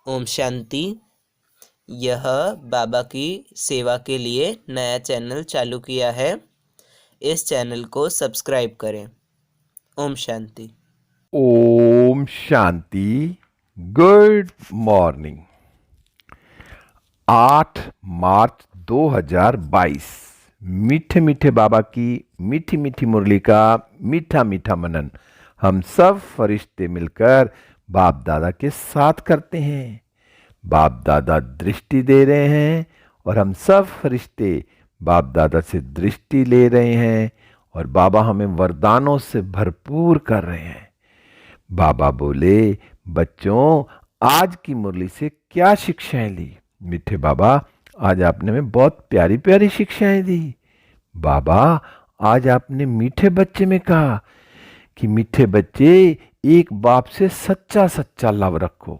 ओम शांति। यह बाबा की सेवा के लिए नया चैनल चालू किया है। इस चैनल को सब्सक्राइब करें। ओम शांति। ओम शांति। Good morning. 8 मार्च 2022। मीठे मीठे बाबा की मीठी मीठी मुरली का मीठा मीठा मनन हम सब फरिश्ते मिलकर बाप दादा के साथ करते हैं। बाप दादा दृष्टि दे रहे हैं और हम सब फरिश्ते बाप दादा से दृष्टि ले रहे हैं और बाबा हमें वरदानों से भरपूर कर रहे हैं। बाबा बोले, बच्चों आज की मुरली से क्या शिक्षाएं ली? मीठे बाबा, आज आपने हमें बहुत प्यारी प्यारी शिक्षाएं दी। बाबा, आज आपने मीठे बच्चे में कहा कि मीठे बच्चे एक बाप से सच्चा सच्चा लव रखो,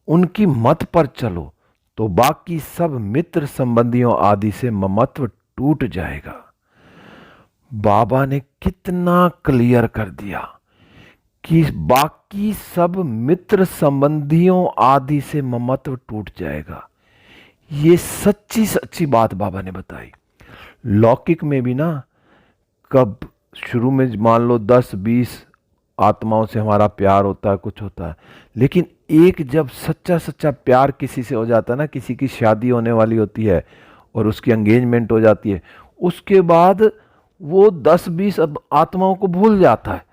उनकी मत पर चलो तो बाकी सब मित्र संबंधियों आदि से ममत्व टूट जाएगा। बाबा ने कितना क्लियर कर दिया कि बाकी सब मित्र संबंधियों आदि से ममत्व टूट जाएगा। ये सच्ची सच्ची बात बाबा ने बताई। लौकिक में भी ना, कब शुरू में मान लो 10-20 आत्माओं से हमारा प्यार होता है, कुछ होता है, लेकिन एक जब सच्चा सच्चा प्यार किसी से हो जाता है ना, किसी की शादी होने वाली होती है और उसकी एंगेजमेंट हो जाती है, उसके बाद वो 10-20 आत्माओं को भूल जाता है।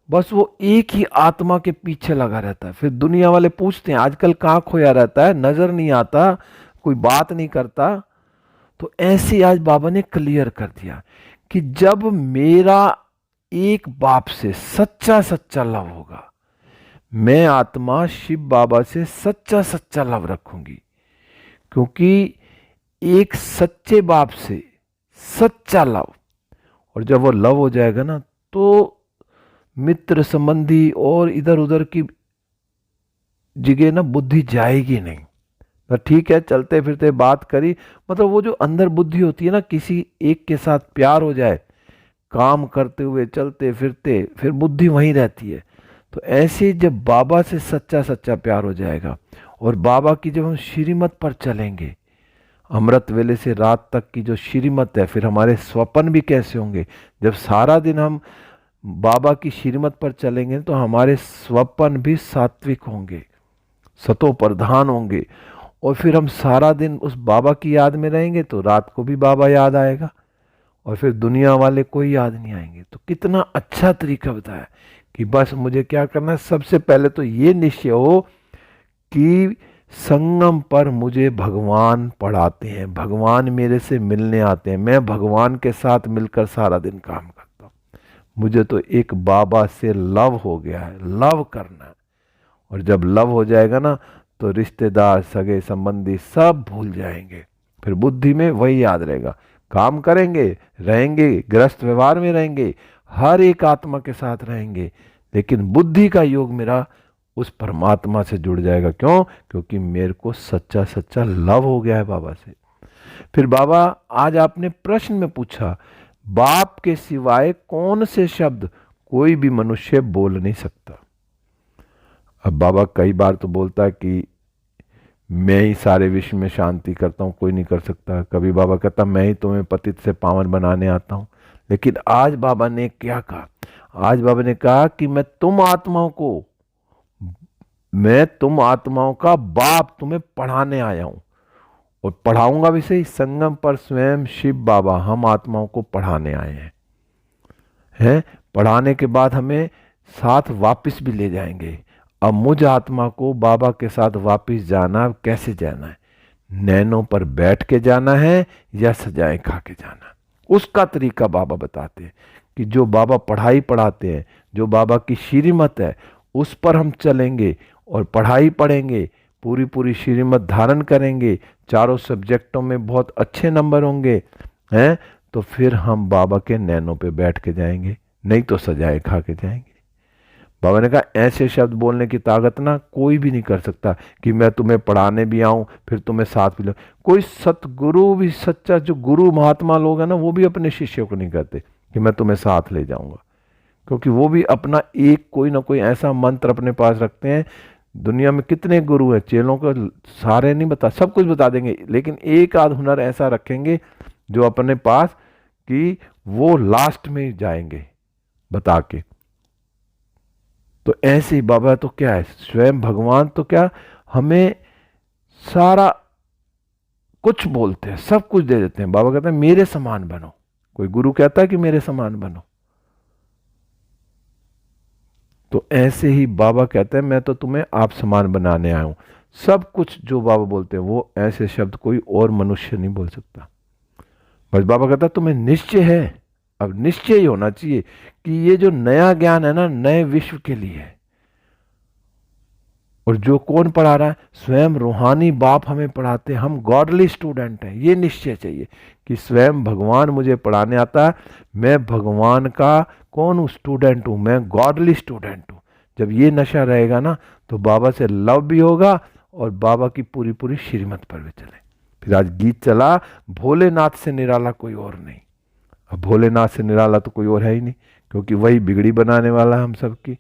बस वो एक ही आत्मा के पीछे लगा रहता है। फिर दुनिया वाले पूछते हैं आजकल कहाँ खोया रहता है, नजर नहीं आता, कोई बात नहीं करता। तो ऐसे आज बाबा ने क्लियर कर दिया कि जब मेरा एक बाप से सच्चा सच्चा लव होगा, मैं आत्मा शिव बाबा से सच्चा सच्चा लव रखूंगी। क्योंकि एक सच्चे बाप से सच्चा लव, और जब वो लव हो जाएगा ना, तो मित्र संबंधी और इधर उधर की जगह ना बुद्धि जाएगी नहीं। तो ठीक है, चलते फिरते बात करी, मतलब वो जो अंदर बुद्धि होती है ना, किसी एक के साथ प्यार हो जाए, काम करते हुए चलते फिरते फिर बुद्धि वहीं रहती है। तो ऐसे जब बाबा से सच्चा सच्चा प्यार हो जाएगा और बाबा की जब हम श्रीमत पर चलेंगे, अमृत वेले से रात तक की जो श्रीमत है, फिर हमारे स्वप्न भी कैसे होंगे। जब सारा दिन हम बाबा की श्रीमत पर चलेंगे तो हमारे स्वप्न भी सात्विक होंगे, सतो प्रधान होंगे, और फिर हम सारा दिन उस बाबा की याद में रहेंगे तो रात को भी बाबा याद आएगा और फिर दुनिया वाले कोई याद नहीं आएंगे। तो कितना अच्छा तरीका बताया कि बस मुझे क्या करना है, सबसे पहले तो ये निश्चय हो कि संगम पर मुझे भगवान पढ़ाते हैं, भगवान मेरे से मिलने आते हैं, मैं भगवान के साथ मिलकर सारा दिन काम करता हूँ। मुझे तो एक बाबा से लव हो गया है, लव करना है। और जब लव हो जाएगा ना, तो रिश्तेदार सगे संबंधी सब भूल जाएंगे, फिर बुद्धि में वही याद रहेगा। काम करेंगे, रहेंगे, गृहस्थ व्यवहार में रहेंगे, हर एक आत्मा के साथ रहेंगे, लेकिन बुद्धि का योग मेरा उस परमात्मा से जुड़ जाएगा। क्यों? क्योंकि मेरे को सच्चा सच्चा लव हो गया है बाबा से। फिर बाबा आज आपने प्रश्न में पूछा, बाप के सिवाय कौन से शब्द कोई भी मनुष्य बोल नहीं सकता। अब बाबा कई बार तो बोलता है कि मैं ही सारे विश्व में शांति करता हूं, कोई नहीं कर सकता। कभी बाबा कहता मैं ही तुम्हें पतित से पावन बनाने आता हूं। लेकिन आज बाबा ने क्या कहा? आज बाबा ने कहा कि मैं तुम आत्माओं का बाप तुम्हें पढ़ाने आया हूं, और पढ़ाऊंगा भी सही। संगम पर स्वयं शिव बाबा हम आत्माओं को पढ़ाने आए हैं। पढ़ाने के बाद हमें साथ वापस भी ले जाएंगे। अब मुझ आत्मा को बाबा के साथ वापस जाना, कैसे जाना है? नैनों पर बैठ के जाना है या सजाएं खा के जाना है? उसका तरीका बाबा बताते हैं कि जो बाबा पढ़ाई पढ़ाते हैं, जो बाबा की श्रीमत है, उस पर हम चलेंगे और पढ़ाई पढ़ेंगे, पूरी पूरी श्रीमत धारण करेंगे, चारों सब्जेक्टों में बहुत अच्छे नंबर होंगे, हैं तो फिर हम बाबा के नैनों पे बैठ के जाएंगे, नहीं तो सजाए खा के जाएंगे। बाबा ने कहा ऐसे शब्द बोलने की ताकत ना कोई भी नहीं कर सकता कि मैं तुम्हें पढ़ाने भी आऊं फिर तुम्हें साथ भी लो। कोई सतगुरु भी, सच्चा जो गुरु महात्मा लोग हैं ना, वो भी अपने शिष्यों को नहीं कहते कि मैं तुम्हें साथ ले जाऊंगा, क्योंकि वो भी अपना एक कोई ना कोई ऐसा मंत्र अपने पास रखते हैं दुनिया में कितने गुरु हैं, चेलों को सारे नहीं बता, सब कुछ बता देंगे, लेकिन एक आध हुनर ऐसा रखेंगे जो अपने पास कि वो लास्ट में जाएंगे बता के। तो ऐसे ही बाबा तो क्या है, स्वयं भगवान तो क्या हमें सारा कुछ बोलते हैं, सब कुछ दे देते हैं। बाबा कहते हैं मेरे समान बनो। कोई गुरु कहता है कि मेरे समान बनो? तो ऐसे ही बाबा कहते हैं मैं तो तुम्हें आप समान बनाने आया हूं। सब कुछ जो बाबा बोलते हैं वो ऐसे शब्द कोई और मनुष्य नहीं बोल सकता। बस बाबा कहता है तुम्हें निश्चय है, अब निश्चय ही होना चाहिए कि ये जो नया ज्ञान है ना, नए विश्व के लिए है। और जो कौन पढ़ा रहा है? स्वयं रूहानी बाप हमें पढ़ाते हैं, हम गॉडली स्टूडेंट हैं। ये निश्चय चाहिए कि स्वयं भगवान मुझे पढ़ाने आता है, मैं भगवान का कौन हूँ? स्टूडेंट हूँ, मैं गॉडली स्टूडेंट हूँ। जब ये नशा रहेगा ना तो बाबा से लव भी होगा और बाबा की पूरी पूरी श्रीमत पर भी चले। फिर आज गीत चला, भोलेनाथ से निराला कोई और नहीं। अब भोलेनाथ से निराला तो कोई और है ही नहीं, क्योंकि वही बिगड़ी बनाने वाला है हम सबकी।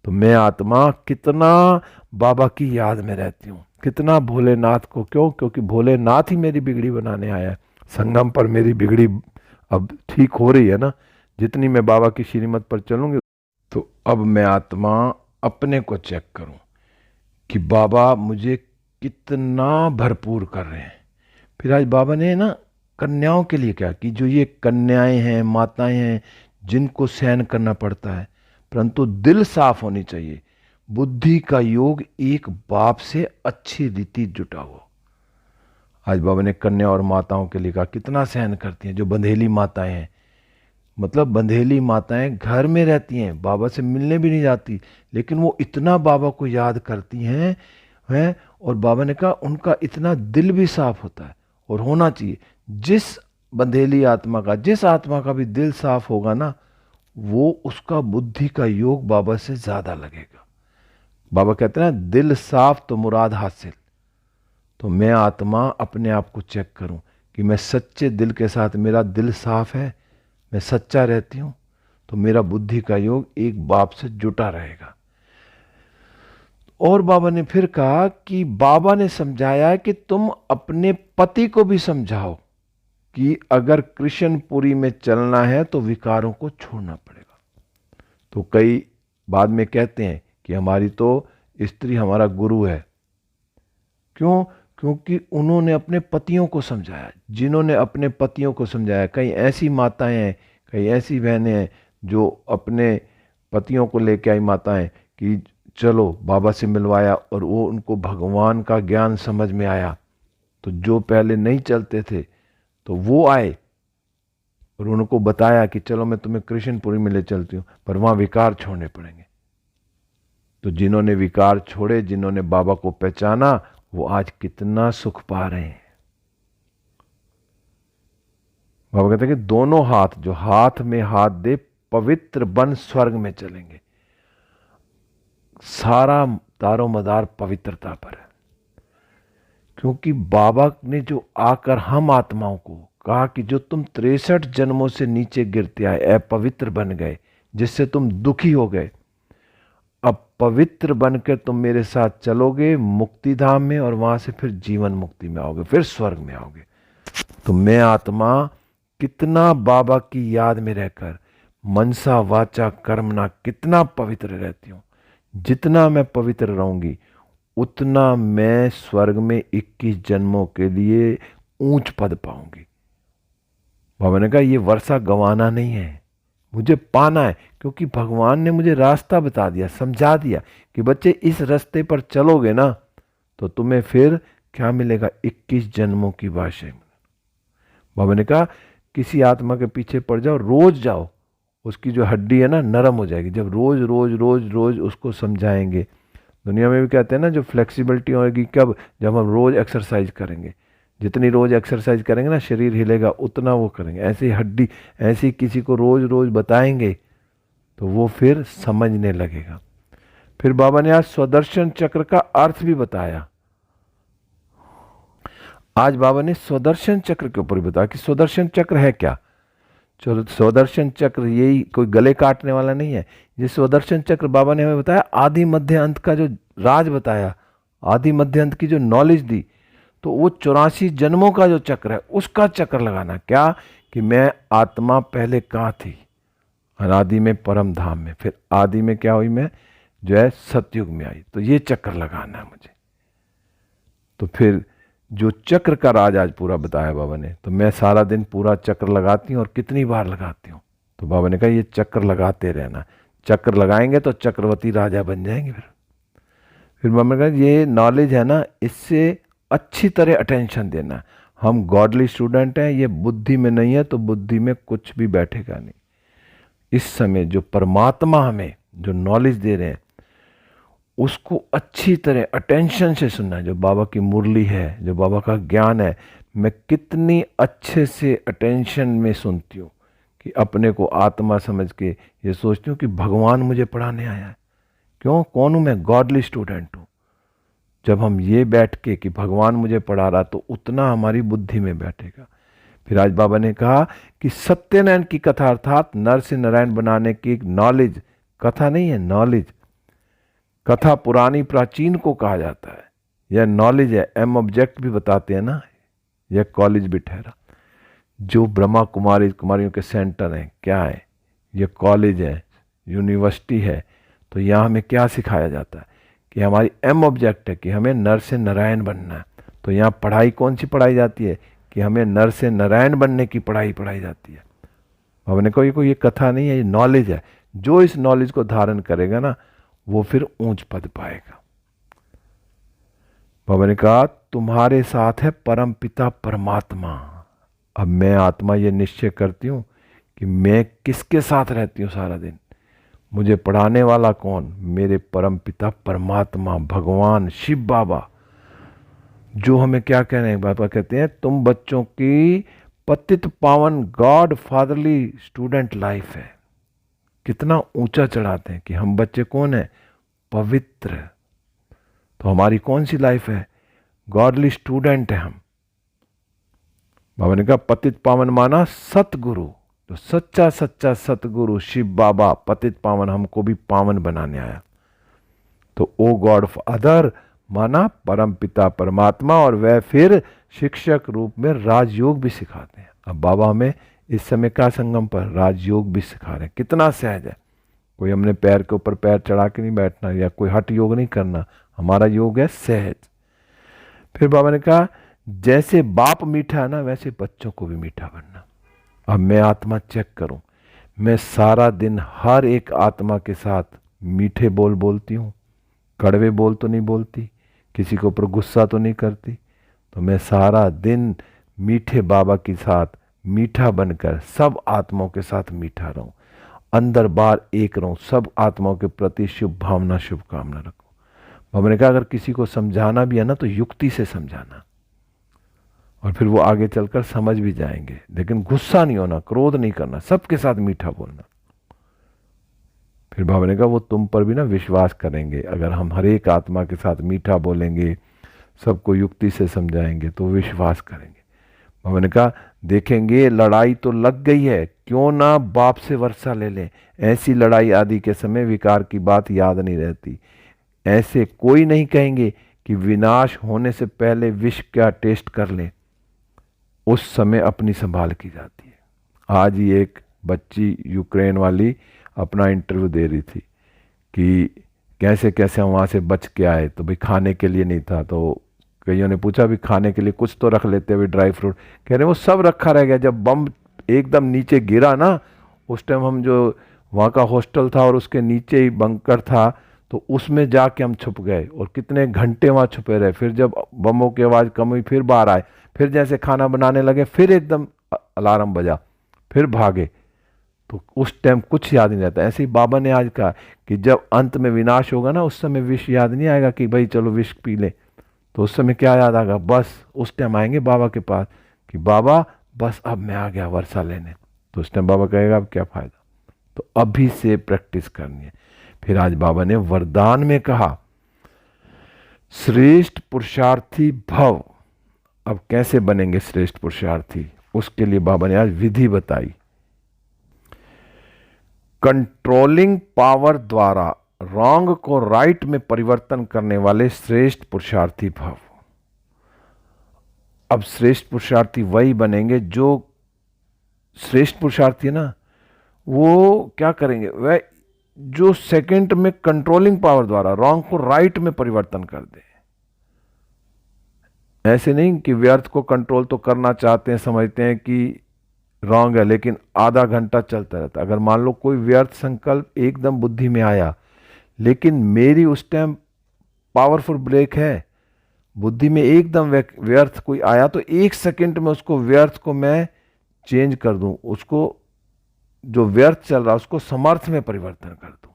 तो मैं आत्मा कितना बाबा की याद में रहती हूँ, कितना भोलेनाथ को। क्यों? क्योंकि भोलेनाथ ही मेरी बिगड़ी बनाने आया है। संगम पर मेरी बिगड़ी अब ठीक हो रही है ना, जितनी मैं बाबा की श्रीमत पर चलूंगी। तो अब मैं आत्मा अपने को चेक करूं कि बाबा मुझे कितना भरपूर कर रहे हैं। फिर आज बाबा ने ना कन्याओं के लिए क्या कि जो ये कन्याएं हैं, माताएं हैं, जिनको सहन करना पड़ता है, परंतु दिल साफ होनी चाहिए। बुद्धि का योग एक बाप से अच्छी रीति जुटा हुआ। आज बाबा ने कन्या और माताओं के लिए कहा कितना सहन करती हैं। जो बंधेली माताएं हैं, मतलब बंधेली माताएं घर में रहती हैं, बाबा से मिलने भी नहीं जाती, लेकिन वो इतना बाबा को याद करती हैं और बाबा ने कहा उनका इतना दिल भी साफ होता है और होना चाहिए। जिस बंधेली आत्मा का, जिस आत्मा का भी दिल साफ होगा ना, वो उसका बुद्धि का योग बाबा से ज्यादा लगेगा। बाबा कहते हैं ना, दिल साफ तो मुराद हासिल। तो मैं आत्मा अपने आप को चेक करूं कि मैं सच्चे दिल के साथ, मेरा दिल साफ है, मैं सच्चा रहती हूं, तो मेरा बुद्धि का योग एक बाप से जुटा रहेगा। और बाबा ने फिर कहा कि बाबा ने समझाया कि तुम अपने पति को भी समझाओ कि अगर कृष्णपुरी में चलना है तो विकारों को छोड़ना पड़ेगा। तो कई बाद में कहते हैं कि हमारी तो स्त्री हमारा गुरु है। क्यों? क्योंकि उन्होंने अपने पतियों को समझाया। जिन्होंने अपने पतियों को समझाया, कई ऐसी माताएं हैं, कई ऐसी बहनें हैं जो अपने पतियों को लेके आई माताएं कि चलो बाबा से मिलवाया और वो उनको भगवान का ज्ञान समझ में आया। तो जो पहले नहीं चलते थे तो वो आए और उनको बताया कि चलो मैं तुम्हें कृष्णपुरी में ले चलती हूँ, पर वहां विकार छोड़ने पड़ेंगे। तो जिन्होंने विकार छोड़े, जिन्होंने बाबा को पहचाना, वो आज कितना सुख पा रहे हैं। बाबा कहते हैं कि दोनों हाथ, जो हाथ में हाथ दे, पवित्र बन स्वर्ग में चलेंगे। सारा दारो मदार पवित्रता पर है, क्योंकि बाबा ने जो आकर हम आत्माओं को कहा कि जो तुम 63 जन्मों से नीचे गिरते आए, अपवित्र बन गए, जिससे तुम दुखी हो गए, अब पवित्र बनकर तुम मेरे साथ चलोगे मुक्ति धाम में और वहां से फिर जीवन मुक्ति में आओगे, फिर स्वर्ग में आओगे। तो मैं आत्मा कितना बाबा की याद में रहकर मनसा वाचा कर्मना कितना पवित्र रहती हूं। जितना मैं पवित्र रहूंगी उतना मैं स्वर्ग में 21 जन्मों के लिए ऊंच पद पाऊंगी। बाबा ने कहा ये वर्षा गंवाना नहीं है, मुझे पाना है, क्योंकि भगवान ने मुझे रास्ता बता दिया, समझा दिया कि बच्चे इस रास्ते पर चलोगे ना तो तुम्हें फिर क्या मिलेगा? 21 जन्मों की बादशाही। बाबा ने कहा किसी आत्मा के पीछे पड़ जाओ, रोज जाओ, उसकी जो हड्डी है ना नरम हो जाएगी। जब रोज रोज रोज रोज उसको समझाएंगे। दुनिया में भी कहते हैं ना, जो फ्लेक्सिबिलिटी होगी कब? जब हम रोज एक्सरसाइज करेंगे। जितनी रोज एक्सरसाइज करेंगे ना, शरीर हिलेगा, उतना वो करेंगे। ऐसी हड्डी, ऐसी किसी को रोज रोज बताएंगे तो वो फिर समझने लगेगा। फिर बाबा ने आज स्वदर्शन चक्र का अर्थ भी बताया। आज बाबा ने स्वदर्शन चक्र के ऊपर भी बताया कि स्वदर्शन चक्र है क्या। स्वदर्शन चक्र यही कोई गले काटने वाला नहीं है। ये स्वदर्शन चक्र बाबा ने हमें बताया आदि मध्य अंत का जो राज बताया, आदि मध्य अंत की जो नॉलेज दी, तो वो 84 जन्मों का जो चक्र है उसका चक्र लगाना। क्या कि मैं आत्मा पहले कहाँ थी, अनादि में परम धाम में, फिर आदि में क्या हुई, मैं जो है सतयुग में आई, तो ये चक्र लगाना है मुझे। तो फिर जो चक्र का राज आज पूरा बताया बाबा ने, तो मैं सारा दिन पूरा चक्र लगाती हूँ और कितनी बार लगाती हूँ, तो बाबा ने कहा ये चक्र लगाते रहना, चक्र लगाएंगे तो चक्रवर्ती राजा बन जाएंगे। फिर बाबा ने कहा ये नॉलेज है ना, इससे अच्छी तरह अटेंशन देना। हम गॉडली स्टूडेंट हैं, ये बुद्धि में नहीं है तो बुद्धि में कुछ भी बैठेगा नहीं। इस समय जो परमात्मा हमें जो नॉलेज दे रहे हैं उसको अच्छी तरह अटेंशन से सुनना है। जो बाबा की मुरली है, जो बाबा का ज्ञान है, मैं कितनी अच्छे से अटेंशन में सुनती हूँ कि अपने को आत्मा समझ के ये सोचती हूँ कि भगवान मुझे पढ़ाने आया है। क्यों, कौन हूँ मैं, गॉडली स्टूडेंट हूँ। जब हम ये बैठ के कि भगवान मुझे पढ़ा रहा, तो उतना हमारी बुद्धि में बैठेगा। फिर आज बाबा ने कहा कि सत्यनारायण की कथा, अर्थात नर से नारायण बनाने की एक नॉलेज, कथा नहीं है नॉलेज, कथा पुरानी प्राचीन को कहा जाता है, यह नॉलेज है। एम ऑब्जेक्ट भी बताते हैं ना, यह कॉलेज भी ठहरा। जो ब्रह्मा कुमारी कुमारियों के सेंटर हैं, क्या है, यह कॉलेज है, यूनिवर्सिटी है। तो यहाँ हमें क्या सिखाया जाता है कि हमारी एम ऑब्जेक्ट है कि हमें नर से नारायण बनना है। तो यहाँ पढ़ाई कौन सी पढ़ाई जाती है कि हमें नर से नारायण बनने की पढ़ाई पढ़ाई जाती है। बाबा ने कहा ये कथा नहीं है, ये नॉलेज है। जो इस नॉलेज को धारण करेगा ना, वो फिर ऊंच पद पाएगा। बाबा ने कहा तुम्हारे साथ है परम पिता परमात्मा। अब मैं आत्मा ये निश्चय करती हूँ कि मैं किसके साथ रहती हूँ सारा दिन। मुझे पढ़ाने वाला कौन, मेरे परम पिता परमात्मा भगवान शिव बाबा। जो हमें क्या कह रहे हैं, बाबा कहते हैं तुम बच्चों की पतित पावन गॉड फादरली स्टूडेंट लाइफ है। कितना ऊंचा चढ़ाते हैं कि हम बच्चे कौन है, पवित्र। तो हमारी कौन सी लाइफ है, गॉडली स्टूडेंट है हम। बाबा ने कहा पतित पावन माना सतगुरु, तो सच्चा सच्चा सतगुरु शिव बाबा पतित पावन, हमको भी पावन बनाने आया। तो ओ गॉड फादर माना परम पिता परमात्मा, और वह फिर शिक्षक रूप में राजयोग भी सिखाते हैं। अब बाबा हमें इस समय का संगम पर राजयोग भी सिखा रहे हैं। कितना सहज है, कोई हमने पैर के ऊपर पैर चढ़ा के नहीं बैठना, या कोई हठ योग नहीं करना, हमारा योग है सहज। फिर बाबा ने कहा जैसे बाप मीठा है ना, वैसे बच्चों को भी मीठा बनना। अब मैं आत्मा चेक करूं, मैं सारा दिन हर एक आत्मा के साथ मीठे बोल बोलती हूँ, कड़वे बोल तो नहीं बोलती, किसी के ऊपर गुस्सा तो नहीं करती। तो मैं सारा दिन मीठे बाबा के साथ मीठा बनकर सब आत्माओं के साथ मीठा रहूं, अंदर बाहर एक रहूं, सब आत्माओं के प्रति शुभ भावना शुभकामना रखूं। बाबा ने कहा अगर किसी को समझाना भी है ना, तो युक्ति से समझाना, और फिर वो आगे चलकर समझ भी जाएंगे। लेकिन गुस्सा नहीं होना, क्रोध नहीं करना, सबके साथ मीठा बोलना। फिर बाबा ने कहा वो तुम पर भी ना विश्वास करेंगे, अगर हम हर एक आत्मा के साथ मीठा बोलेंगे, सबको युक्ति से समझाएंगे, तो विश्वास करेंगे। बाबा ने कहा देखेंगे लड़ाई तो लग गई है, क्यों ना बाप से वर्षा ले लें। ऐसी लड़ाई आदि के समय विकार की बात याद नहीं रहती। ऐसे कोई नहीं कहेंगे कि विनाश होने से पहले विष का टेस्ट कर लें, उस समय अपनी संभाल की जाती है। आज ही एक बच्ची यूक्रेन वाली अपना इंटरव्यू दे रही थी कि कैसे कैसे हम वहाँ से बच के आए। तो भाई खाने के लिए नहीं था, तो कईयों ने पूछा भी खाने के लिए कुछ तो रख लेते हुए, ड्राई फ्रूट। कह रहे वो सब रखा रह गया, जब बम एकदम नीचे गिरा ना, उस टाइम हम जो वहाँ का हॉस्टल था और उसके नीचे ही बंकर था, तो उसमें जाके हम छुप गए और कितने घंटे वहाँ छुपे रहे। फिर जब बमों की आवाज़ कम हुई फिर बाहर आए, फिर जैसे खाना बनाने लगे फिर एकदम अलार्म बजा, फिर भागे। तो उस टाइम कुछ याद नहीं रहता। ऐसे ही बाबा ने आज कहा कि जब अंत में विनाश होगा ना, उस समय विष याद नहीं आएगा कि भाई चलो विष पी ले। तो उस समय क्या याद आएगा, बस उस टाइम आएंगे बाबा के पास कि बाबा बस अब मैं आ गया वर्षा लेने। तो उस टाइम बाबा कहेगा अब क्या फ़ायदा। तो अभी से प्रैक्टिस करनी है। फिर आज बाबा ने वरदान में कहा श्रेष्ठ पुरुषार्थी भव। अब कैसे बनेंगे श्रेष्ठ पुरुषार्थी, उसके लिए बाबा ने आज विधि बताई। कंट्रोलिंग पावर द्वारा, रॉन्ग को राइट में परिवर्तन करने वाले श्रेष्ठ पुरुषार्थी भव। अब श्रेष्ठ पुरुषार्थी वही बनेंगे जो श्रेष्ठ पुरुषार्थी है ना, वो क्या करेंगे, वह जो सेकंड में कंट्रोलिंग पावर द्वारा रॉन्ग को राइट में परिवर्तन कर दे। ऐसे नहीं कि व्यर्थ को कंट्रोल तो करना चाहते हैं, समझते हैं कि रॉन्ग है, लेकिन आधा घंटा चलता रहता। अगर मान लो कोई व्यर्थ संकल्प एकदम बुद्धि में आया, लेकिन मेरी उस टाइम पावरफुल ब्रेक है, बुद्धि में एकदम व्यर्थ कोई आया तो 1 सेकंड में उसको व्यर्थ को मैं चेंज कर दूं, उसको जो व्यर्थ चल रहा उसको समर्थ में परिवर्तन कर दूं।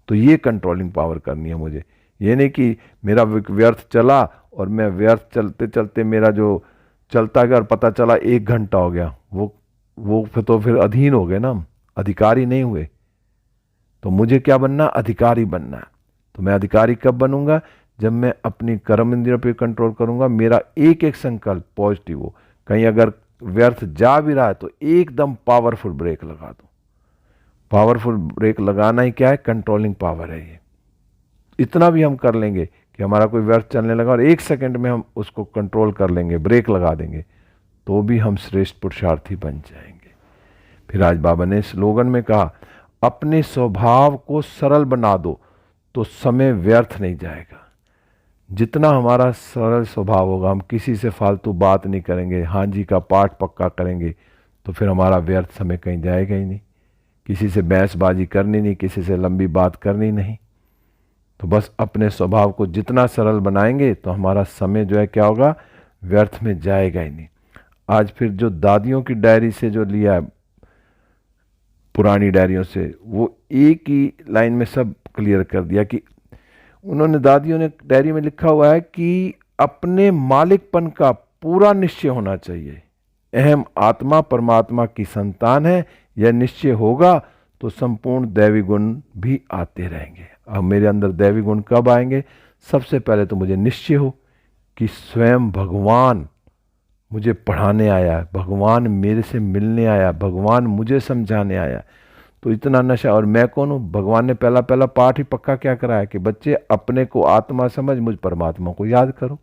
तो ये कंट्रोलिंग पावर करनी है मुझे। ये नहीं कि मेरा व्यर्थ चला और मैं व्यर्थ चलते चलते मेरा जो चलता गया और पता चला 1 घंटा हो गया, वो फिर अधीन हो गए ना, हम अधिकारी नहीं हुए। तो मुझे क्या बनना, अधिकारी बनना है। तो मैं अधिकारी कब बनूंगा, जब मैं अपनी कर्म इंद्रियों पर कंट्रोल करूंगा, मेरा एक एक संकल्प पॉजिटिव हो। कहीं अगर व्यर्थ जा भी रहा है तो एकदम पावरफुल ब्रेक लगा दो। पावरफुल ब्रेक लगाना ही क्या है, कंट्रोलिंग पावर है ये। इतना भी हम कर लेंगे कि हमारा कोई व्यर्थ चलने लगा और 1 सेकंड में हम उसको कंट्रोल कर लेंगे, ब्रेक लगा देंगे, तो भी हम श्रेष्ठ पुरुषार्थी बन जाएंगे। फिर आज बाबा ने स्लोगन में कहा, अपने स्वभाव को सरल बना दो तो समय व्यर्थ नहीं जाएगा। जितना हमारा सरल स्वभाव होगा, हम किसी से फालतू बात नहीं करेंगे, हाँ जी का पाठ पक्का करेंगे, तो फिर हमारा व्यर्थ समय कहीं जाएगा ही नहीं। किसी से बहसबाजी करनी नहीं, किसी से लंबी बात करनी नहीं। तो बस अपने स्वभाव को जितना सरल बनाएंगे तो हमारा समय जो है क्या होगा, व्यर्थ में जाएगा ही नहीं। आज फिर जो दादियों की डायरी से जो लिया है, पुरानी डायरियों से, वो एक ही लाइन में सब क्लियर कर दिया कि उन्होंने, दादियों ने डायरी में लिखा हुआ है कि अपने मालिकपन का पूरा निश्चय होना चाहिए। अहम आत्मा परमात्मा की संतान है, यह निश्चय होगा तो संपूर्ण दैवी गुण भी आते रहेंगे। अब मेरे अंदर दैवी गुण कब आएंगे, सबसे पहले तो मुझे निश्चय हो कि स्वयं भगवान मुझे पढ़ाने आया है, भगवान मेरे से मिलने आया, भगवान मुझे समझाने आया। तो इतना नशा, और मैं कौन हूँ, भगवान ने पहला पहला पाठ ही पक्का क्या कराया कि बच्चे अपने को आत्मा समझ, मुझ परमात्मा को याद करो।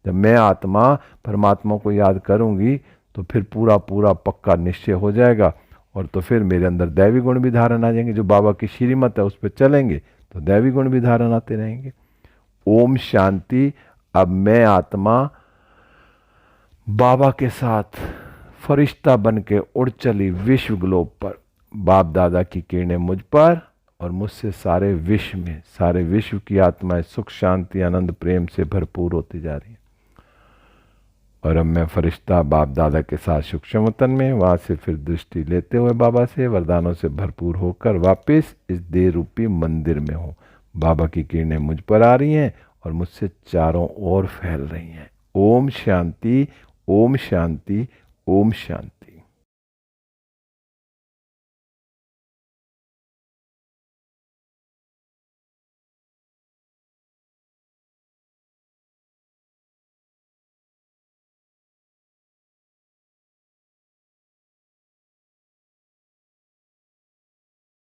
जब मैं आत्मा परमात्मा को याद करूंगी तो फिर पूरा पूरा पक्का निश्चय हो जाएगा, और तो फिर मेरे अंदर दैवी गुण भी धारण आ जाएंगे। जो बाबा की श्रीमत है उस पर चलेंगे तो दैवी गुण भी धारण आते रहेंगे। ओम शांति। अब मैं आत्मा बाबा के साथ फरिश्ता बन के उड़ चली विश्व ग्लोब पर। बाप दादा की किरणें मुझ पर और मुझसे सारे विश्व में, सारे विश्व की आत्माएं सुख शांति आनंद प्रेम से भरपूर होती जा रही हैं। और अब मैं फरिश्ता बाप दादा के साथ सूक्ष्म वतन में, वहां से फिर दृष्टि लेते हुए बाबा से वरदानों से भरपूर होकर वापस इस देह रूपी मंदिर में हूँ। बाबा की किरणें मुझ पर आ रही हैं और मुझसे चारों ओर फैल रही हैं। ओम शांति, ओम शांति, ओम शांति।